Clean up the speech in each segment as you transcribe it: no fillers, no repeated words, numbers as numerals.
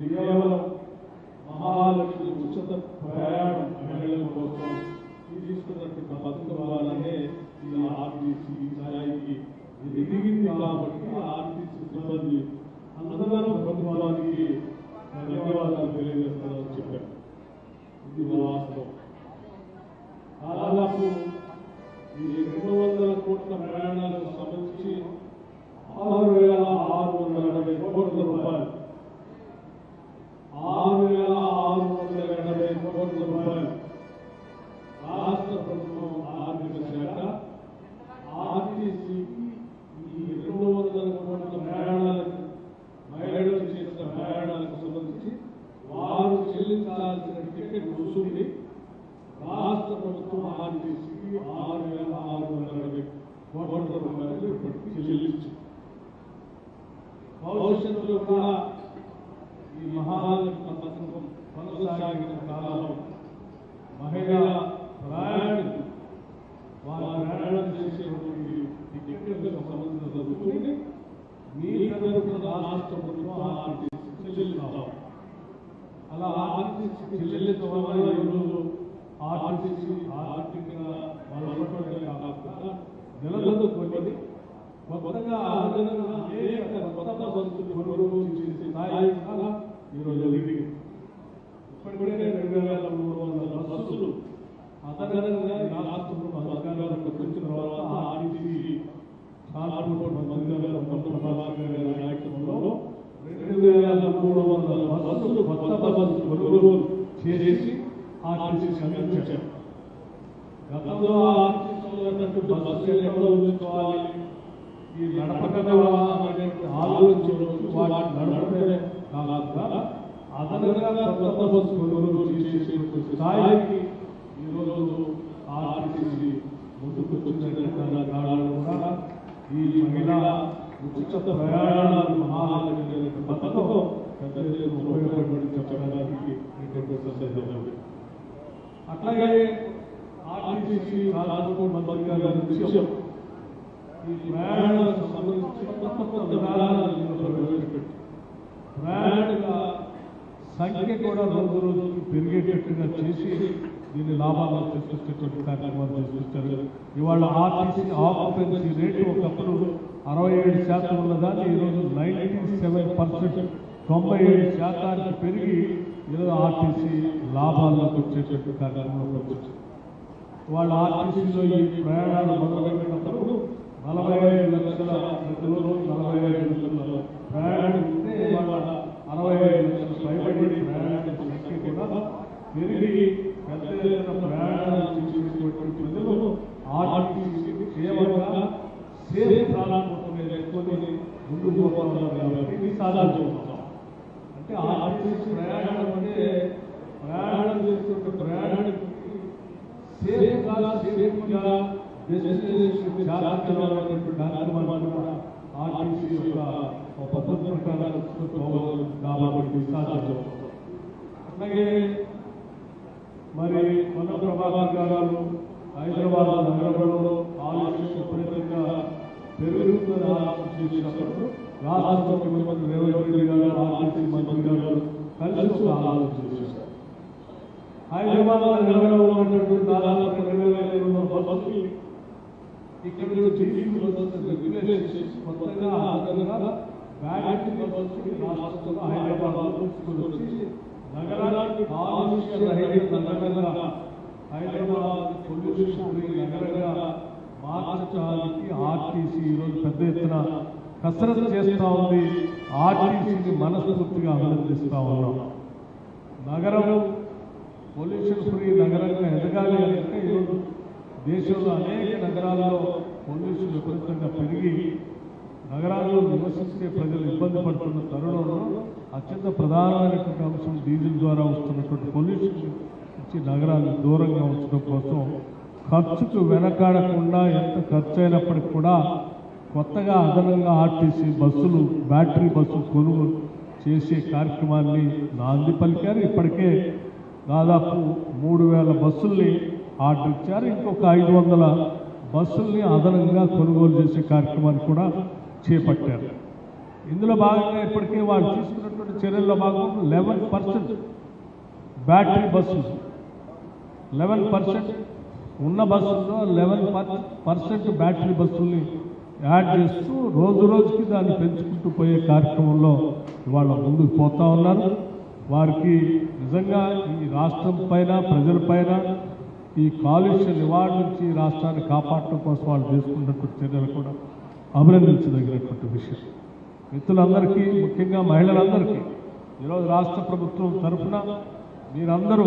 కేవలం మహాలక్ష్మి ఉచిత ప్రయాణం మహిళల కోసం తీసుకున్నటువంటి పథకం ద్వారానే ఈ ఆర్టీసీ స్థాయికి ఎదిగింది కాబట్టి ఆర్టీసీ సిబ్బంది అందరూ ప్రభుత్వానికి ధన్యవాదాలు తెలియజేస్తారని చెప్పారు. ఇది వాస్తవం. దాదాపు ఈ 200 కోట్ల ప్రయాణాలకు సంబంధించి 6,680 కోట్ల రూపాయలు 6,680 కోట్ల రూపాయలు రాష్ట్ర ప్రభుత్వం ఆర్థిక శాఖ ఆర్టీసీకి ఈ 200 కోట్ల ప్రయాణాలకు మహిళలు చేసిన ప్రయాణాలకు సంబంధించి వారు చెల్లించాల్సిన టికెట్ రుసుముని రాష్ట్ర ప్రభుత్వం ఆర్టీసీకి 6,680 కోట్ల రూపాయలు ఇప్పటికీ చెల్లించింది. భవిష్యత్తులో కూడా ఈ మహాలక్ష్మి పథకం కొనసాగిన కాలంలో మహిళా ప్రయాణికులు వారు ప్రయాణం చేసేటువంటి టికెట్లకు సంబంధించిన రుసుముని మీ తరపున రాష్ట్ర ప్రభుత్వం ఆర్టీసీకి చెల్లిస్తాం. అలా ఆర్టీసీకి చెల్లించడం వల్ల ఈరోజు ఆర్టీసీ ఆర్థికంగా బలపడమే కాకుండా నెలలకు కొన్ని కొత్తగా అదనంగా అనేక కొత్త బస్సులు కొనుగోలు చేసే స్థాయి కూడా ఈరోజు ఎదిగింది. ఇప్పటికే 2,300 బస్సులు అదనంగా రాష్ట్ర ప్రభుత్వం అధికారంలోకి వచ్చిన తర్వాత ఆర్టీసీ ట్రాన్స్పోర్ట్ మంత్రి గారు ప్రభాకర్ గారి నాయకత్వంలో 2,300 బస్సులు కొత్త బస్సులు కొనుగోలు చేసి ఆర్టీసీ అందించారు. గతంలో ఆర్టీసీలో ఉన్నటువంటి బస్సులు ఎక్కడ ఉంచుకోవాలి, ఈ నడపకనే ఆలోచన వాటిని నడపడమే కాకుండా అదనంగా కొత్త బస్సు కొనుగోలు చేసేటువంటి స్థాయికి ఈరోజు ఆర్టీసీ ముందుకు వచ్చినటువంటి కారణం కూడా ఈ మహిళా ఉచిత ప్రయాణాలు మహాలక్ష్మి పథకం ఉపయోగపడి చెప్పడానికి అట్లాగే ఆర్టీసీ ట్రాన్స్పోర్ట్ మంత్రి గారి విషయం ఈ ప్రయాణాలకు సంబంధించి కొత్త విధానాలను ప్రవేశపెట్టి ప్రయాణికుల సంఖ్య కూడా రోజు రోజుకి పెరిగేటట్టుగా చేసి దీన్ని లాభాలను తీసుకొచ్చేటువంటి కార్యక్రమాలు తీసుకొచ్చారు. ఇవాళ ఆర్టీసీ ఆక్యుపెన్సీ రేటు ఒకప్పుడు 67% ఉన్నదాన్ని ఈరోజు 97%, 97% పెరిగి ఈరోజు ఆర్టీసీ లాభాల్లోకి వచ్చేటట్టు కార్యక్రమంలోకి వచ్చింది. వాళ్ళ ఆర్టీసీలో ఈ ప్రయాణాలు మొదలుపెట్టినప్పుడు 45 లక్షల ప్రతిరోజు 45 లక్షల ప్రయాణిస్తే ఇవాళ 65 లక్షల పైబడి ప్రయాణికుల సంఖ్య కూడా పెరిగి పెద్ద ఎత్తున ప్రయాణాలు చేసేటువంటి ప్రజలు ఆర్టీసీ కేవలంగా సేఫ్ ట్రాన్స్పోర్ట్ మీద ఎక్కువని ముందుకు పోతున్నారు కాబట్టి ఇది సాధించుకుంటాం. అంటే ఆర్టీసీ ప్రయాణం అంటే ప్రయాణం చేస్తున్న ప్రయాణానికి సేఫ్గా డెస్టినేషన్ చేర్చాలనేటువంటి కార్యక్రమాలు కూడా ఆర్టీసీ యొక్క పద్ధతి ప్రకారం కాబట్టి సాధించాం. అలాగే మరి మన ప్రభాకర్ గారు హైదరాబాద్ నగరంలో ఆలోచన విపరీతంగా పెరుగుతున్న ఆలోచన చేసినప్పుడు రాష్ట్ర ముఖ్యమంత్రి రేవంత్ రెడ్డి గారు ఆర్టీసీ మంత్రి గారు కలిసి ఒక ఆలోచన చేశారు. హైదరాబాద్ నగరంలో ఉన్నటువంటి దాదాపు 2,500 బస్సులు ఇక్కడ కొత్తగా అదనంగా బ్యాటరీ బస్సులు రాష్ట్రంలో హైదరాబాద్ వచ్చి నగరానికి కాలుష్య రహిత నగరంగా హైదరాబాద్ పొల్యూషన్ ఫ్రీ నగరంగా మార్చడానికి ఆర్టీసీ ఈరోజు పెద్ద ఎత్తున కసరత్తు చేస్తూ ఉంది. ఆర్టీసీని మనస్ఫూర్తిగా అభినందిస్తూ ఉన్నాం. నగరం పొల్యూషన్ ఫ్రీ నగరంగా ఎదగాలి అంటే ఈరోజు దేశంలో అనేక నగరాల్లో పొల్యూషన్ విపరీతంగా పెరిగి నగరాల్లో నివసించే ప్రజలు ఇబ్బంది పడుతున్న తరుణంలో అత్యంత ప్రధానమైనటువంటి అంశం డీజిల్ ద్వారా వస్తున్నటువంటి పొల్యూషన్ నుంచి నగరాలు దూరంగా ఉంచడం కోసం ఖర్చుకు వెనకాడకుండా ఎంత ఖర్చు అయినప్పటికీ కూడా కొత్తగా అదనంగా ఆర్టీసీ బస్సులు బ్యాటరీ బస్సులు కొనుగోలు చేసే కార్యక్రమాన్ని నాంది పలికారు. ఇప్పటికే దాదాపు 3,000 బస్సుల్ని ఆర్డర్ ఇచ్చారు. ఇంకొక 500 బస్సుల్ని అదనంగా కొనుగోలు చేసే కార్యక్రమాన్ని కూడా చేపట్టారు. ఇందులో భాగంగా ఇప్పటికే వాళ్ళు తీసుకున్నటువంటి తీసుకున్నటువంటి చర్యల్లో భాగంగా 11% బ్యాటరీ బస్సులు 11% ఉన్న బస్సుల్లో 11% బ్యాటరీ బస్సుల్ని యాడ్ చేస్తూ రోజు రోజుకి దాన్ని పెంచుకుంటూ పోయే కార్యక్రమంలో ఇవాళ ముందుకు పోతా ఉన్నారు. వారికి నిజంగా ఈ రాష్ట్రం పైన ప్రజలపైన ఈ కాలుష్య నివారణ నుంచి రాష్ట్రాన్ని కాపాడటం కోసం వాళ్ళు తీసుకున్నటువంటి చర్యలు కూడా అభినందించదగినటువంటి విషయం. మిత్రులందరికీ, ముఖ్యంగా మహిళలందరికీ ఈరోజు రాష్ట్ర ప్రభుత్వం తరఫున మీరందరూ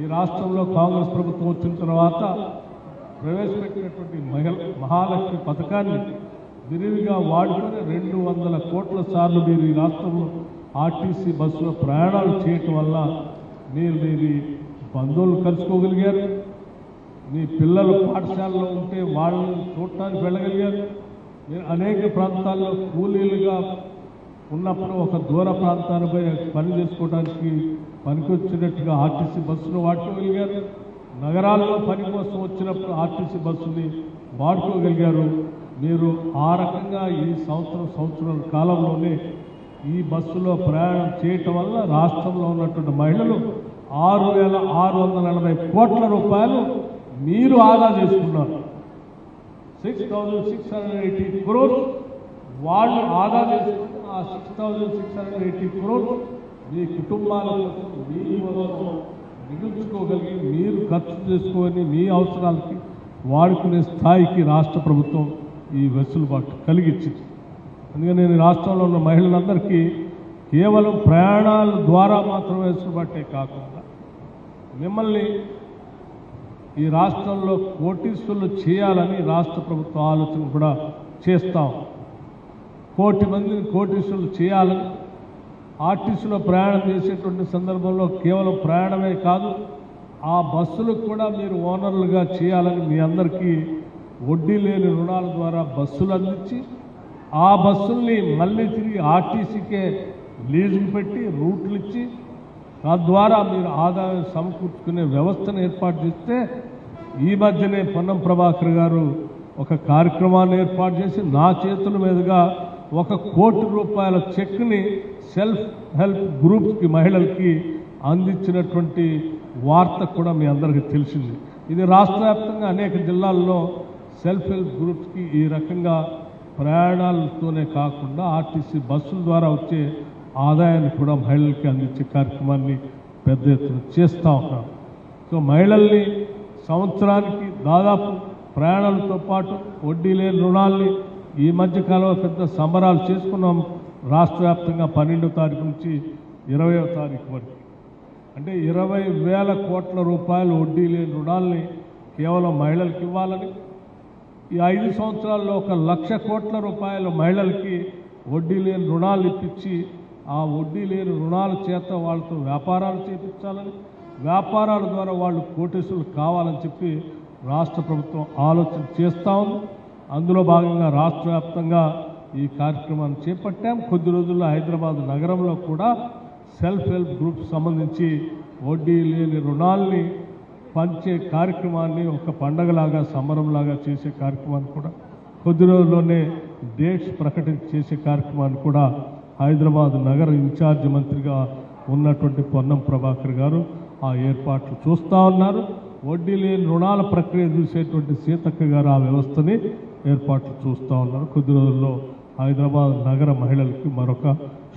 ఈ రాష్ట్రంలో కాంగ్రెస్ ప్రభుత్వం వచ్చిన తర్వాత ప్రవేశపెట్టినటువంటి మహాలక్ష్మి పథకాన్ని విరివిగా వాడుకొని 200 కోట్ల సార్లు మీరు ఈ రాష్ట్రంలో ఆర్టీసీ బస్సులో ప్రయాణాలు చేయటం వల్ల మీరు బంధువులు కలుసుకోగలిగారు, మీ పిల్లలు పాఠశాలలో ఉంటే వాళ్ళని చూడటానికి వెళ్ళగలిగారు. మీరు అనేక ప్రాంతాల్లో కూలీలుగా ఉన్నప్పుడు ఒక దూర ప్రాంతాలపై పని చేసుకోవడానికి పనికొచ్చినట్టుగా ఆర్టీసీ బస్సును వాడుకోగలిగారు. నగరాల్లో పని కోసం వచ్చినప్పుడు ఆర్టీసీ బస్సుని వాడుకోగలిగారు. మీరు ఆ రకంగా ఈ సంవత్సరం కాలంలోనే ఈ బస్సులో ప్రయాణం చేయటం వల్ల రాష్ట్రంలో ఉన్నటువంటి మహిళలు 6,640 కోట్ల రూపాయలు మీరు ఆదా చేసుకున్నారు. 6,680 crores వాళ్ళు ఆదా చేసుకుంటే ఆ 6,680 crores మీ కుటుంబాల కోసం, మీ కోసం మిగుల్చుకోగలిగి మీరు ఖర్చు చేసుకొని మీ అవసరాలకి వాడుకునే స్థాయికి రాష్ట్ర ప్రభుత్వం ఈ వెసులుబాటు కలిగించింది. అందుకని నేను రాష్ట్రంలో ఉన్న మహిళలందరికీ కేవలం ప్రయాణాల ద్వారా మాత్రమే వెసులుబాటే కాకుండా మిమ్మల్ని ఈ రాష్ట్రంలో కోటీశ్వరులు చేయాలని రాష్ట్ర ప్రభుత్వ ఆలోచన కూడా చేస్తాం. 1 కోటి మందిని కోటీశ్వరులు చేయాలని ఆర్టీసీలో ప్రయాణం చేసేటువంటి సందర్భంలో కేవలం ప్రయాణమే కాదు, ఆ బస్సులకు కూడా మీరు ఓనర్లుగా చేయాలని మీ అందరికీ వడ్డీ లేని రుణాల ద్వారా బస్సులు అందించి ఆ బస్సుల్ని మళ్ళీ తిరిగి ఆర్టీసీకే లీజులు పెట్టి రూట్లు ఇచ్చి తద్వారా మీరు ఆదాయం సమకూర్చుకునే వ్యవస్థను ఏర్పాటు చేస్తే ఈ మధ్యనే పొన్నం ప్రభాకర్ గారు ఒక కార్యక్రమాన్ని ఏర్పాటు చేసి నా చేతుల మీదుగా 1 కోటి రూపాయల చెక్ని సెల్ఫ్ హెల్ప్ గ్రూప్స్కి మహిళలకి అందించినటువంటి వార్త కూడా మీ అందరికీ తెలిసింది. ఇది రాష్ట్ర వ్యాప్తంగా అనేక జిల్లాల్లో సెల్ఫ్ హెల్ప్ గ్రూప్స్కి ఈ రకంగా ప్రయాణాలతోనే కాకుండా ఆర్టీసీ బస్సుల ద్వారా వచ్చే ఆదాయాన్ని కూడా మహిళలకి అందించే కార్యక్రమాన్ని పెద్ద ఎత్తున చేస్తూ ఉన్నాం. సో మహిళల్ని సంవత్సరానికి దాదాపు ప్రయాణాలతో పాటు వడ్డీ లేని రుణాల్ని ఈ మధ్యకాలంలో పెద్ద సంబరాలు చేసుకున్నాం. రాష్ట్ర వ్యాప్తంగా 12వ తారీఖు నుంచి 20వ తారీఖు వరకు అంటే 20,000 కోట్ల రూపాయలు వడ్డీ లేని రుణాల్ని కేవలం మహిళలకు ఇవ్వాలని, ఈ 5 సంవత్సరాల్లో 1,00,000 కోట్ల రూపాయలు మహిళలకి వడ్డీ లేని రుణాలు ఇప్పించి ఆ వడ్డీ లేని రుణాల చేత వాళ్ళతో వ్యాపారాలు చేయించాలని, వ్యాపారాల ద్వారా వాళ్ళు కోటీశ్వరులు కావాలని చెప్పి రాష్ట్ర ప్రభుత్వం ఆలోచన చేస్తూ ఉంది. అందులో భాగంగా రాష్ట్ర వ్యాప్తంగా ఈ కార్యక్రమాన్ని చేపట్టాం. కొద్ది రోజుల్లో హైదరాబాద్ నగరంలో కూడా సెల్ఫ్ హెల్ప్ గ్రూప్స్ సంబంధించి వడ్డీ లేని రుణాల్ని పంచే కార్యక్రమాన్ని ఒక పండగలాగా సంబరంలాగా చేసే కార్యక్రమాన్ని కూడా కొద్ది రోజుల్లోనే డేట్స్ ప్రకటించి చేసే కార్యక్రమాన్ని కూడా హైదరాబాద్ నగర ఇన్ఛార్జ్ మంత్రిగా ఉన్నటువంటి పొన్నం ప్రభాకర్ గారు ఆ ఏర్పాట్లు చూస్తూ ఉన్నారు. వడ్డీ లేని రుణాల ప్రక్రియ చూసేటువంటి సీతక్క గారు ఆ వ్యవస్థని ఏర్పాట్లు చూస్తూ ఉన్నారు. కొద్ది రోజుల్లో హైదరాబాద్ నగర మహిళలకి మరొక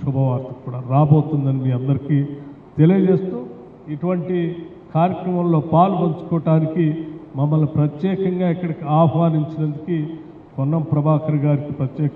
శుభవార్త కూడా రాబోతుందని మీ అందరికీ తెలియజేస్తూ ఇటువంటి కార్యక్రమంలో పాల్పంచుకోవటానికి మమ్మల్ని ప్రత్యేకంగా ఇక్కడికి ఆహ్వానించినందుకు పొన్నం ప్రభాకర్ గారికి ప్రత్యేకంగా